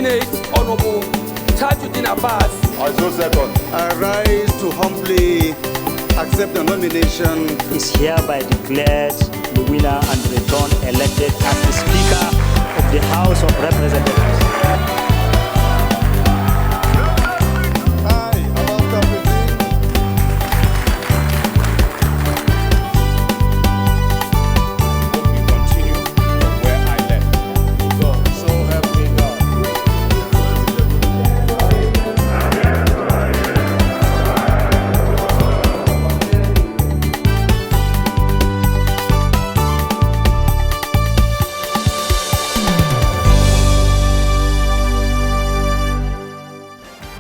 nominate Honorable Tajuddin Abbas. I so second. I rise to humbly accept the nomination. Is hereby declared the winner and returned elected as the Speaker of the House of Representatives.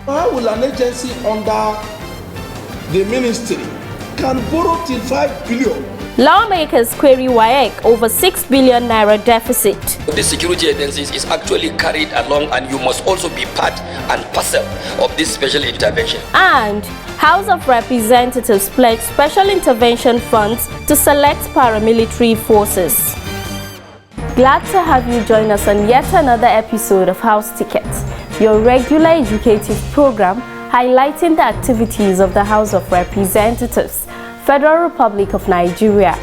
How will an agency under the ministry can borrow till 5 billion? Lawmakers query WAEC over 6 billion naira deficit. The security agencies is actually carried along, and you must also be part and parcel of this special intervention. And House of Representatives pledge special intervention funds to select paramilitary forces. Glad to have you join us on yet another episode of House Ticket, your regular educative program highlighting the activities of the House of Representatives, Federal Republic of Nigeria.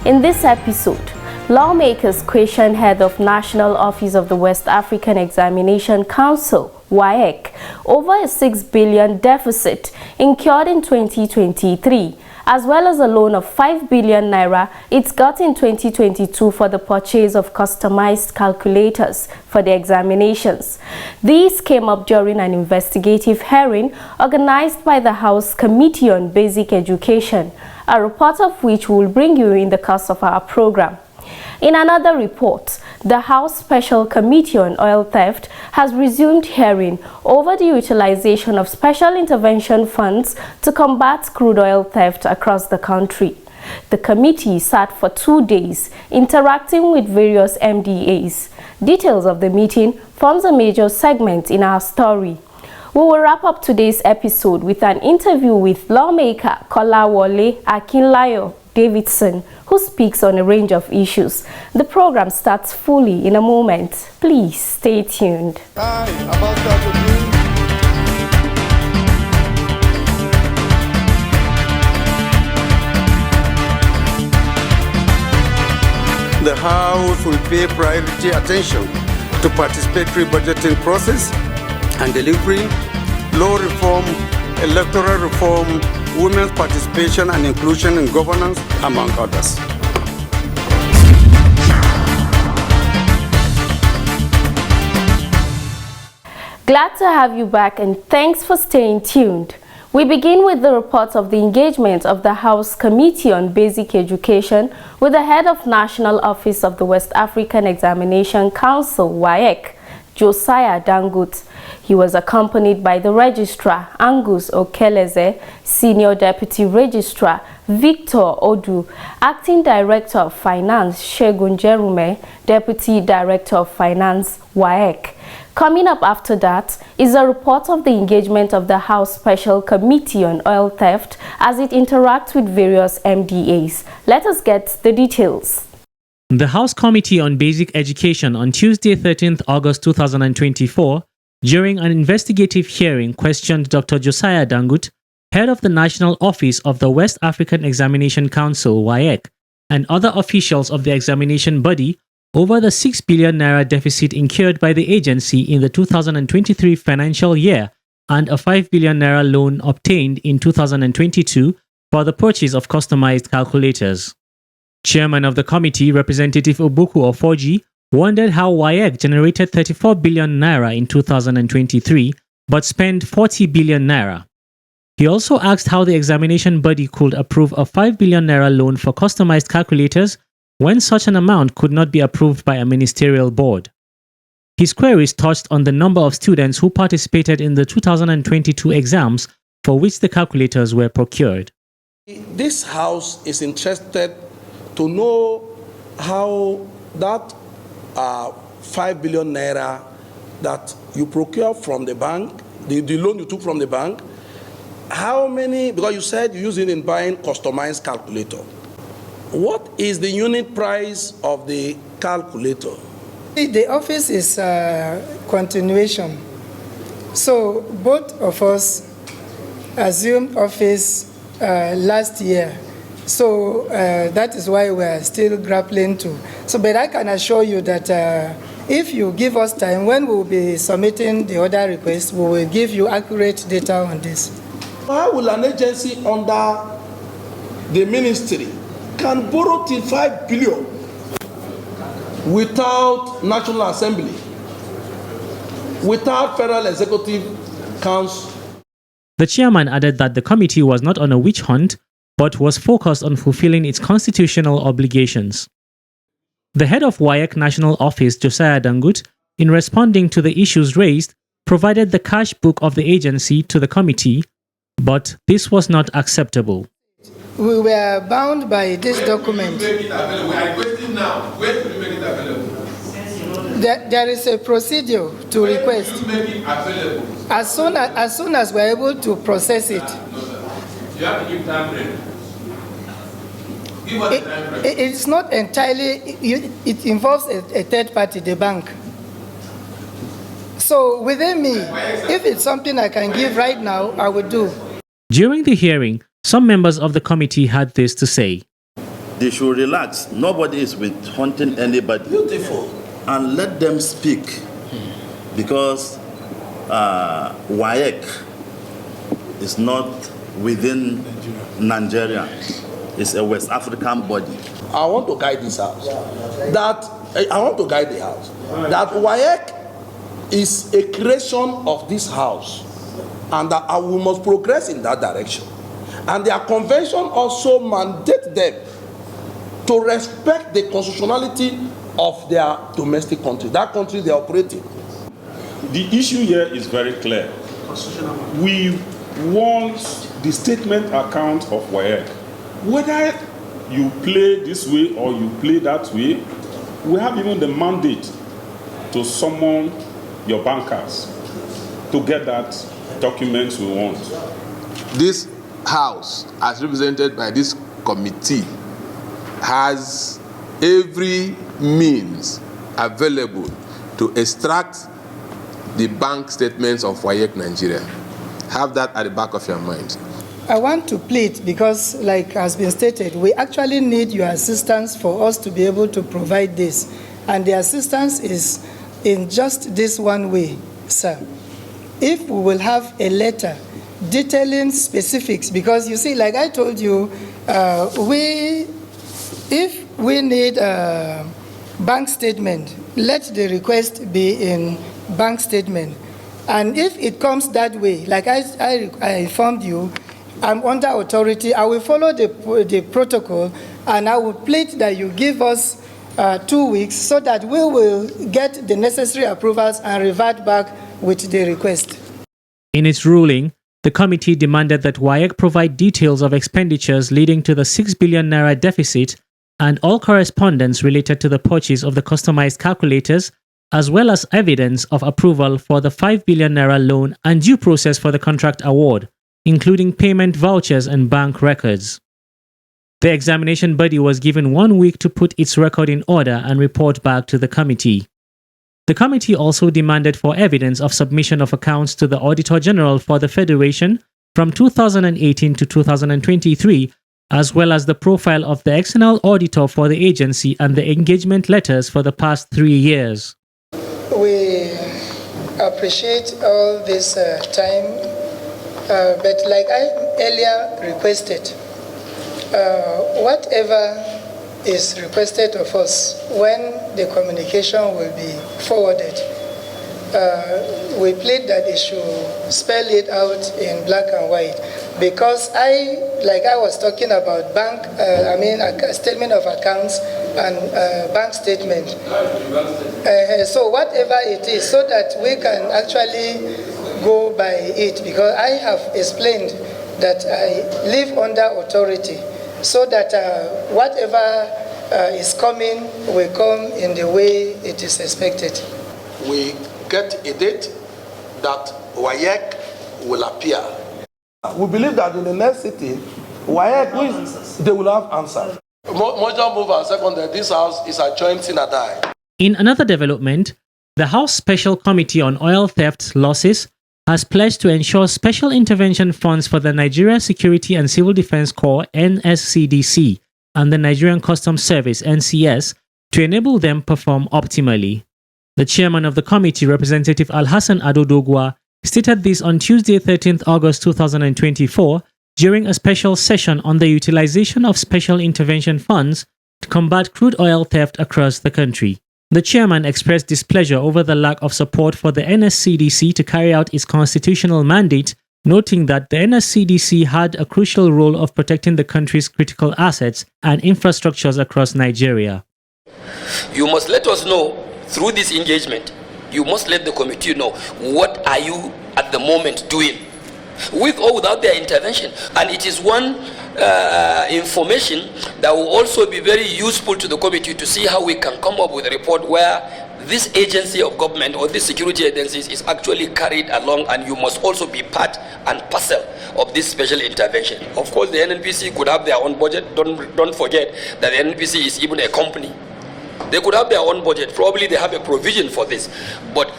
In this episode, lawmakers question head of National Office of the West African Examination Council, WAEC, over a 6 billion deficit incurred in 2023, as well as a loan of 5 billion naira it got in 2022 for the purchase of customized calculators for the examinations. These came up during an investigative hearing organized by the House Committee on Basic Education, a report of which we will bring you in the course of our program. In another report, the House Special Committee on Oil Theft has resumed hearing over the utilization of special intervention funds to combat crude oil theft across the country. The committee sat for 2 days interacting with various MDAs. Details of the meeting forms a major segment in our story. We will wrap up today's episode with an interview with Lawmaker Kolawole Akinlayo Davidson, who speaks on a range of issues. The program starts fully in a moment. Please stay tuned. Hi, about that again. The House will pay priority attention to participatory budgeting process and delivery, law reform, electoral reform, women's participation and inclusion in governance, among others. Glad to have you back, and thanks for staying tuned. We begin with the report of the engagement of the House Committee on Basic Education with the head of National Office of the West African Examination Council, WAEC, Josiah Dangote. He was accompanied by the Registrar, Angus Okeleze, Senior Deputy Registrar, Victor Odu, Acting Director of Finance, Shegun Jerume, Deputy Director of Finance, WAEC. Coming up after that is a report of the engagement of the House Special Committee on Oil Theft as it interacts with various MDAs. Let us get the details. The House Committee on Basic Education on Tuesday, 13th August 2024, during an investigative hearing, questioned Dr. Josiah Dangote, head of the National Office of the West African Examination Council, WAEC, and other officials of the examination body over the 6 billion naira deficit incurred by the agency in the 2023 financial year and a 5 billion naira loan obtained in 2022 for the purchase of customized calculators. Chairman of the committee, Representative Obuku Ofoji, wondered how WAEC generated 34 billion naira in 2023 but spent 40 billion naira. He also asked how the examination body could approve a 5 billion naira loan for customized calculators when such an amount could not be approved by a ministerial board. His queries touched on the number of students who participated in the 2022 exams for which the calculators were procured. This House is interested to know how that 5 billion naira that you procure from the bank, the loan you took from the bank, how many, because you said you use it in buying customized calculator. What is the unit price of the calculator? The office is continuation. So both of us assumed office last year. So that is why we are still grappling to. So, but I can assure you that if you give us time, when we will be submitting the other request, we will give you accurate data on this. How will an agency under the ministry can borrow till 5 billion without National Assembly, without Federal Executive Council? The chairman added that the committee was not on a witch hunt, but was focused on fulfilling its constitutional obligations. The head of WAEC National Office, Josiah Dangut, in responding to the issues raised, provided the cash book of the agency to the committee, but this was not acceptable. We were bound by this document. Where do you make it available? We are requesting now. Where do you make it available? There is a procedure to request. Where do you make it available? As soon as we're able to process it. No, sir. You have to give time frame. Give us a time frame. It's not entirely, it involves a third party, the bank. So within me, if it's something I can give right now, I will do. During the hearing, some members of the committee had this to say. They should relax. Nobody is with hunting anybody. Beautiful. And let them speak. Because WAEC is not within Nigeria. It's a West African body. I want to guide this house. I want to guide the house. That WAEC is a creation of this house, and that we must progress in that direction. And their convention also mandates them to respect the constitutionality of their domestic country, that country they are operating. The issue here is very clear. We want the statement account of WAEC. Whether you play this way or you play that way, we have even the mandate to summon your bankers to get that document we want. This house, as represented by this committee, has every means available to extract the bank statements of WAEC Nigeria. Have that at the back of your mind. I want to plead because, like has been stated, we actually need your assistance for us to be able to provide this. And the assistance is in just this one way, sir. If we will have a letter detailing specifics, because you see, like I told you, if we need a bank statement, let the request be in bank statement. And if it comes that way, like I informed you, I'm under authority, I will follow the protocol, and I will plead that you give us 2 weeks so that we will get the necessary approvals and revert back with the request. In its ruling, the committee demanded that WAEC provide details of expenditures leading to the 6 billion naira deficit and all correspondence related to the purchase of the customized calculators, as well as evidence of approval for the 5 billion naira loan and due process for the contract award, including payment vouchers and bank records. The examination body was given 1 week to put its record in order and report back to the committee. The committee also demanded for evidence of submission of accounts to the Auditor General for the Federation from 2018 to 2023, as well as the profile of the external auditor for the agency and the engagement letters for the past 3 years. We appreciate all this time, but like I earlier requested, whatever is requested of us when the communication will be forwarded, we plead that they should spell it out in black and white, because like I was talking about a statement of accounts and bank statement. So whatever it is, so that we can actually go by it, because I have explained that I live under authority, so that whatever is coming will come in the way it is expected. We get a date that WAEC will appear. We believe that in the next sitting, WAEC they will have answer. Motion move and second that this house is adjourned in a die. In another development, the House Special Committee on Oil Theft Losses has pledged to ensure special intervention funds for the Nigerian Security and Civil Defense Corps (NSCDC) and the Nigerian Customs Service (NCS) to enable them perform optimally. The chairman of the committee, Representative Alhassan Adodogwa, stated this on Tuesday, 13th August 2024, during a special session on the utilization of special intervention funds to combat crude oil theft across the country. The chairman expressed displeasure over the lack of support for the NSCDC to carry out its constitutional mandate, noting that the NSCDC had a crucial role of protecting the country's critical assets and infrastructures across Nigeria. You must let us know through this engagement. You must let the committee know what are you at the moment doing, with or without their intervention. And it is one information that will also be very useful to the committee to see how we can come up with a report where this agency of government or this security agencies is actually carried along, and you must also be part and parcel of this special intervention. Of course, the NNPC could have their own budget. Don't forget that the NNPC is even a company. They could have their own budget. Probably they have a provision for this. But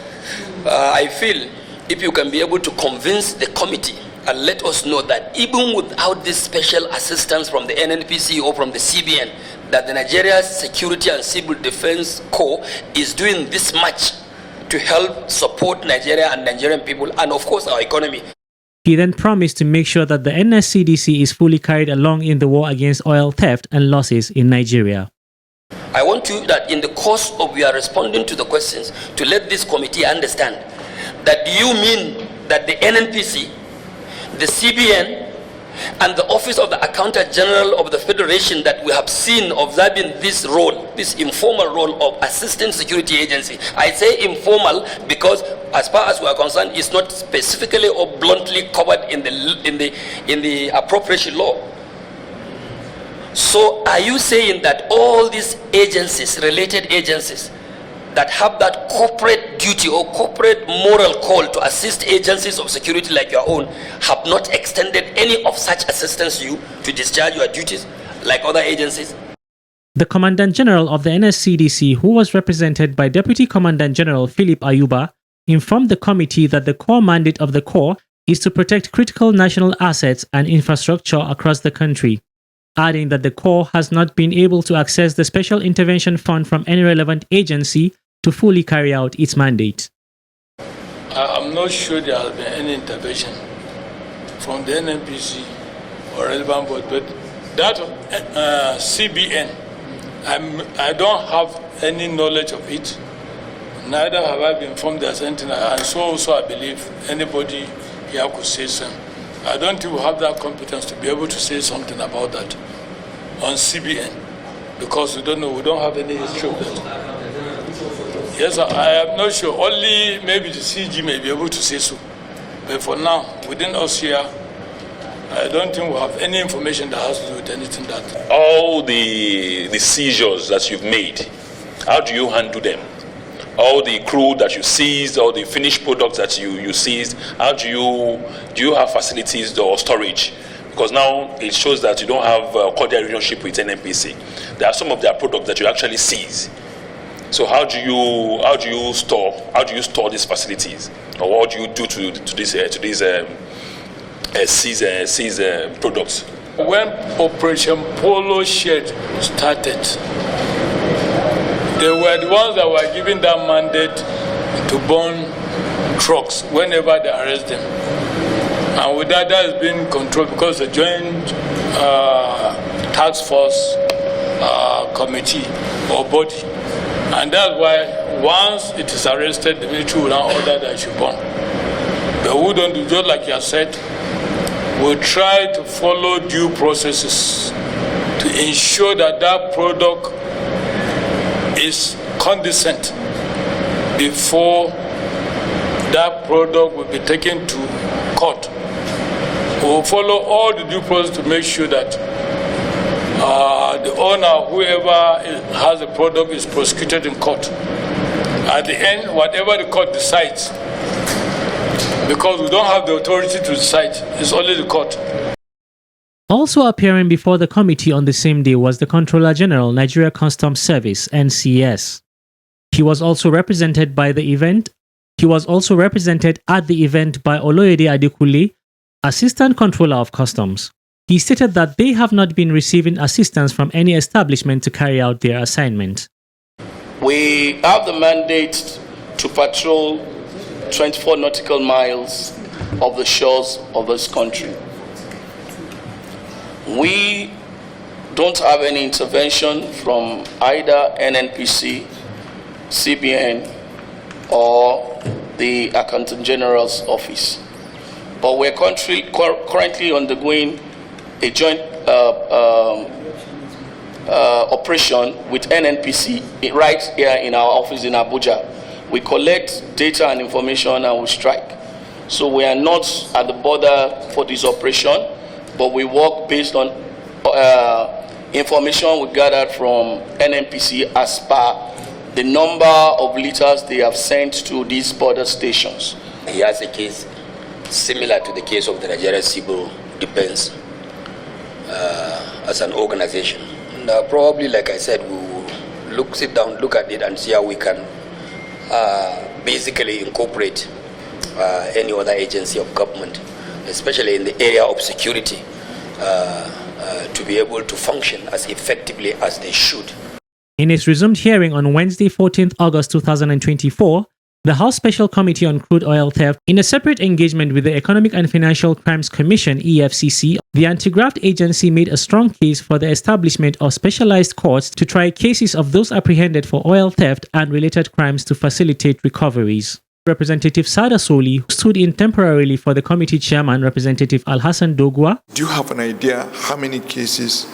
I feel if you can be able to convince the committee and let us know that even without this special assistance from the NNPC or from the CBN, that the Nigeria Security and Civil Defense Corps is doing this much to help support Nigeria and Nigerian people and of course our economy. He then promised to make sure that the NSCDC is fully carried along in the war against oil theft and losses in Nigeria. I want you that in the course of we are responding to the questions to let this committee understand that you mean that the NNPC, the CBN, and the Office of the Accountant General of the Federation that we have seen observing this role, this informal role of assistant security agency. I say informal because as far as we are concerned, it's not specifically or bluntly covered in the appropriation law. So are you saying that all these agencies, related agencies, that have that corporate duty or corporate moral call to assist agencies of security like your own have not extended any of such assistance to you to discharge your duties like other agencies? The Commandant General of the NSCDC, who was represented by Deputy Commandant General Philip Ayuba, informed the committee that the core mandate of the Corps is to protect critical national assets and infrastructure across the country, adding that the Corps has not been able to access the Special Intervention Fund from any relevant agency to fully carry out its mandate. I'm not sure there has been any intervention from the NNPC or relevant board, but that CBN, I don't have any knowledge of it. Neither have I been informed there's anything, and so also I believe anybody here could say something. I don't think we have that competence to be able to say something about that on CBN, because we don't know, we don't have any history of that. Yes, I am not sure. Only maybe the CG may be able to say so. But for now, within us here, I don't think we have any information that has to do with anything that. All the seizures that you've made, how do you handle them? All the crude that you seized, all the finished products that you seized, how do you have facilities or storage? Because now it shows that you don't have a cordial relationship with NNPC. There are some of their products that you actually seize. So how do you store these facilities, or what do you do to these seized products? When Operation Polo Shed started, they were the ones that were given that mandate to burn trucks whenever they arrest them, and with that has been controlled because the Joint Task Force Committee or body. And that's why once it is arrested, the military will now order that it should burn. But we don't do, just like you have said, we'll try to follow due processes to ensure that that product is condensate before that product will be taken to court. We'll follow all the due process to make sure that the owner, whoever has the product, is prosecuted in court. At the end, whatever the court decides, because we don't have the authority to decide, it's only the court. Also appearing before the committee on the same day was the Controller General, Nigeria Customs Service, NCS. He was also represented at the event by Oloyede Adekunle, Assistant Controller of Customs. He stated that they have not been receiving assistance from any establishment to carry out their assignment. We have the mandate to patrol 24 nautical miles of the shores of this country. We don't have any intervention from either NNPC, CBN, or the Accountant General's office. But we're currently undergoing a joint operation with NNPC right here in our office in Abuja. We collect data and information and we strike. So we are not at the border for this operation, but we work based on information we gathered from NNPC as per the number of liters they have sent to these border stations. He has a case similar to the case of the Nigeria Civil Defense as an organization. And, probably, like I said, we will sit down, look at it and see how we can basically incorporate any other agency of government, especially in the area of security, to be able to function as effectively as they should. In its resumed hearing on Wednesday, 14th August 2024, the House Special Committee on Crude Oil Theft, in a separate engagement with the Economic and Financial Crimes Commission, EFCC, the anti-graft agency made a strong case for the establishment of specialized courts to try cases of those apprehended for oil theft and related crimes to facilitate recoveries. Representative Sada Soli, who stood in temporarily for the committee chairman, Representative Alhassan Dogwa. Do you have an idea how many cases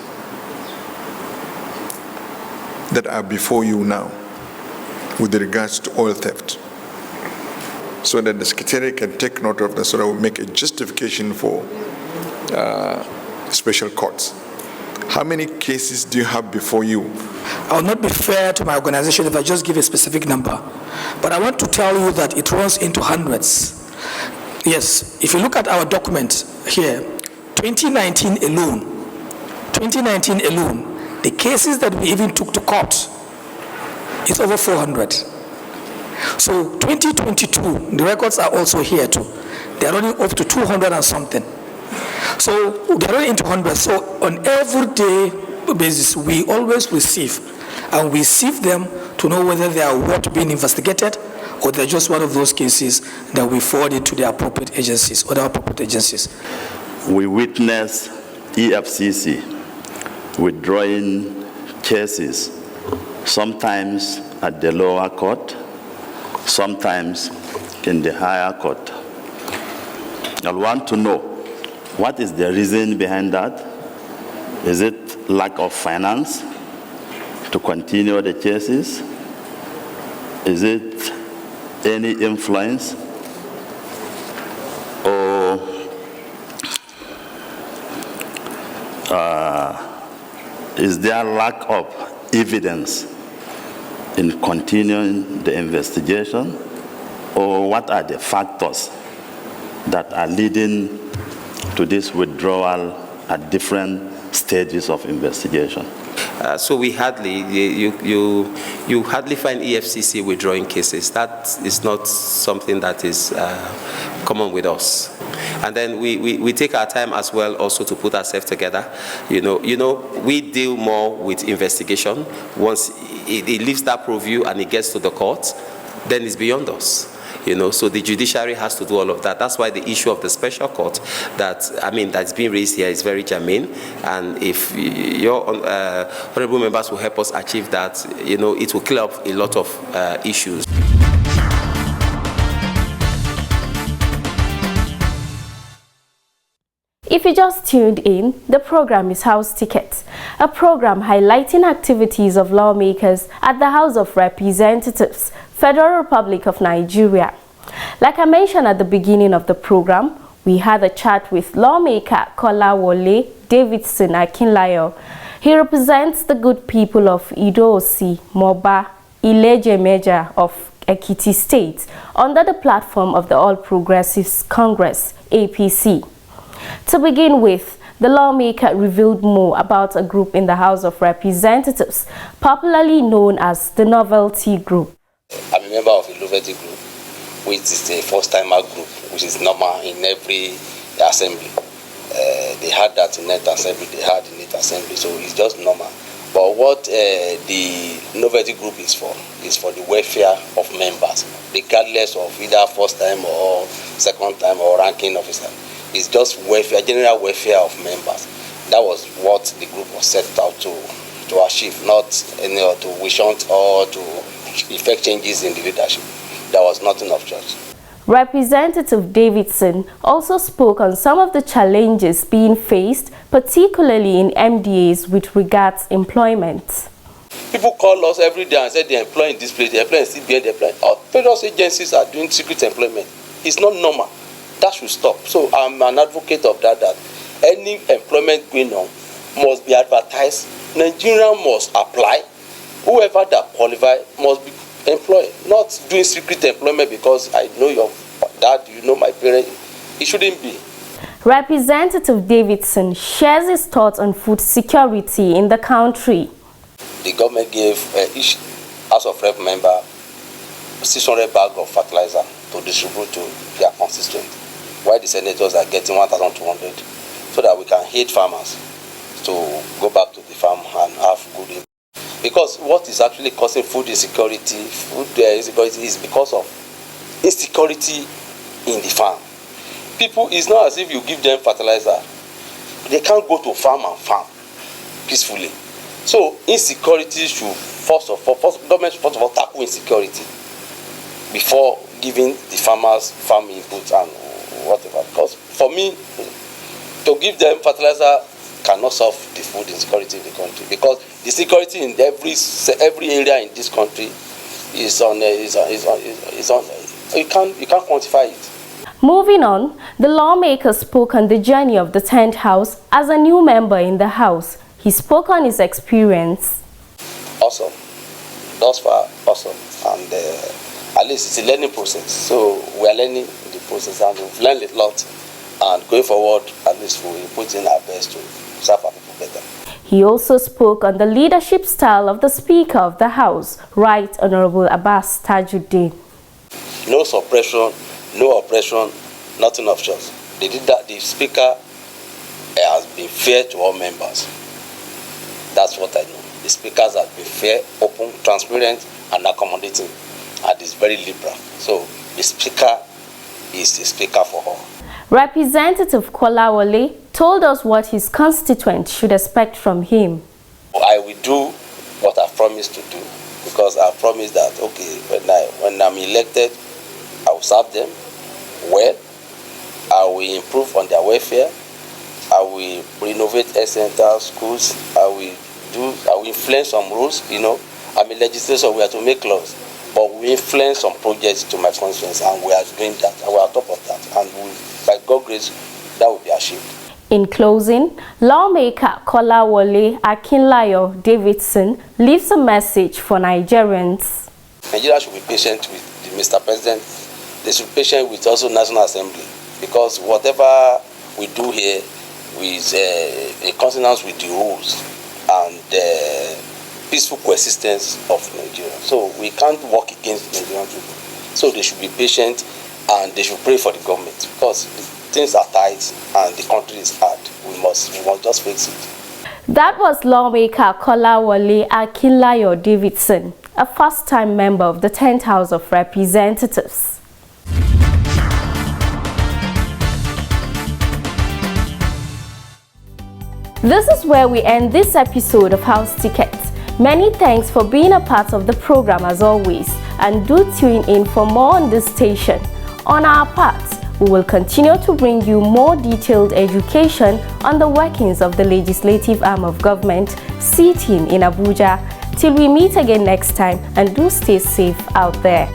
that are before you now with regards to oil theft? So that the Secretary can take note of that, so that we make a justification for special courts. How many cases do you have before you? I will not be fair to my organization if I just give a specific number, but I want to tell you that it runs into hundreds. Yes, if you look at our document here, 2019 alone, the cases that we even took to court is over 400. So 2022, the records are also here too. They're running up to 200 and something. So they're running into hundreds. So on every day basis, we always receive, and we sieve them to know whether they are worth being investigated or they're just one of those cases that we forward it to the appropriate agencies or the appropriate agencies. We witness EFCC withdrawing cases, sometimes at the lower court, sometimes in the higher court. I want to know, what is the reason behind that? Is it lack of finance to continue the cases? Is it any influence? Or is there lack of evidence in continuing the investigation? Or what are the factors that are leading to this withdrawal at different stages of investigation? So we hardly, you hardly find EFCC withdrawing cases. That is not something that is common with us. And then we take our time as well also to put ourselves together. You know, we deal more with investigation. Once it leaves that purview and it gets to the court, then it's beyond us. So the judiciary has to do all of that. That's why the issue of the special court that's being raised here is very germane. And if your honorable members will help us achieve that, it will clear up a lot of issues. If you just tuned in, the program is House Ticket, a program highlighting activities of lawmakers at the House of Representatives, Federal Republic of Nigeria. Like I mentioned at the beginning of the program, we had a chat with Lawmaker Kolawole Davidson Akinlayo. He represents the good people of Ido-Osi, Moba, Ileje-Meja of Ekiti State under the platform of the All Progressives Congress, APC. To begin with, the lawmaker revealed more about a group in the House of Representatives, popularly known as the Novelty Group. I'm a member of a Lovetti group, which is a first-timer group, which is normal in every assembly. They had that in Nat'l assembly, they had in Nat'l assembly, so it's just normal. But what the Lovetti group is for the welfare of members, regardless of either first time or second time or ranking officer. It's just welfare, general welfare of members. That was what the group was set out to achieve, not to wish on or to effect changes in the leadership. There was nothing of church. Representative Davidson also spoke on some of the challenges being faced, particularly in MDAs with regards employment. People call us every day and say they're employing this place, they're employing CBN, they're employing. All various agencies are doing secret employment. It's not normal. That should stop. So I'm an advocate of that any employment going on must be advertised. Nigerian must apply. Whoever that qualify must be employed, not doing secret employment because I know your dad, you know my parents. It shouldn't be. Representative Davidson shares his thoughts on food security in the country. The government gave each House of Rep member 600 bags of fertilizer to distribute to their constituents, while the senators are getting 1,200, so that we can aid farmers to go back to the farm and have good income. Because what is actually causing food insecurity, is because of insecurity in the farm. People, it's not as if you give them fertilizer. They can't go to farm and farm peacefully. So insecurity should government should first of all tackle insecurity before giving the farmers farm input and whatever. Because for me, to give them fertilizer cannot solve the food insecurity in the country, because the security in every area in this country is on you can't quantify it. Moving on, the lawmaker spoke on the journey of the 10th House as a new member in the House. He spoke on his experience. Awesome. Thus far, awesome. And at least it's a learning process. So we are learning the process and we've learned a lot. And going forward, at least we'll put in our best to serve our people better. He also spoke on the leadership style of the Speaker of the House, Right Honorable Abbas Tajuddin. No suppression, no oppression, nothing of choice. They did that. The Speaker has been fair to all members. That's what I know. The speakers have been fair, open, transparent, and accommodating, and is very liberal. So the Speaker is the Speaker for all. Representative Kolawole told us what his constituents should expect from him. I will do what I promised to do, because I promised that, okay, when I'm elected, I will serve them well, I will improve on their welfare, I will renovate health centers, schools, I will influence some rules, I'm a legislator, we have to make laws, but we influence some projects to my constituents, and we are doing that, and we are on top of that, and by God's grace, that will be achieved. In closing, Lawmaker Kolawole Akinlayo Davidson leaves a message for Nigerians. Nigeria should be patient with Mr. President. They should be patient with also National Assembly, because whatever we do here is a consonance with the rules and peaceful coexistence of Nigeria. So we can't work against Nigerian people. So they should be patient and they should pray for the government, because things are tight and the country is hard. We must just fix it. That was Lawmaker Kolawole Akinlayo Davidson, a first-time member of the 10th House of Representatives. This is where we end this episode of House Ticket. Many thanks for being a part of the program as always, and do tune in for more on this station. On our part, we will continue to bring you more detailed education on the workings of the legislative arm of government sitting in Abuja. Till we meet again next time, and do stay safe out there.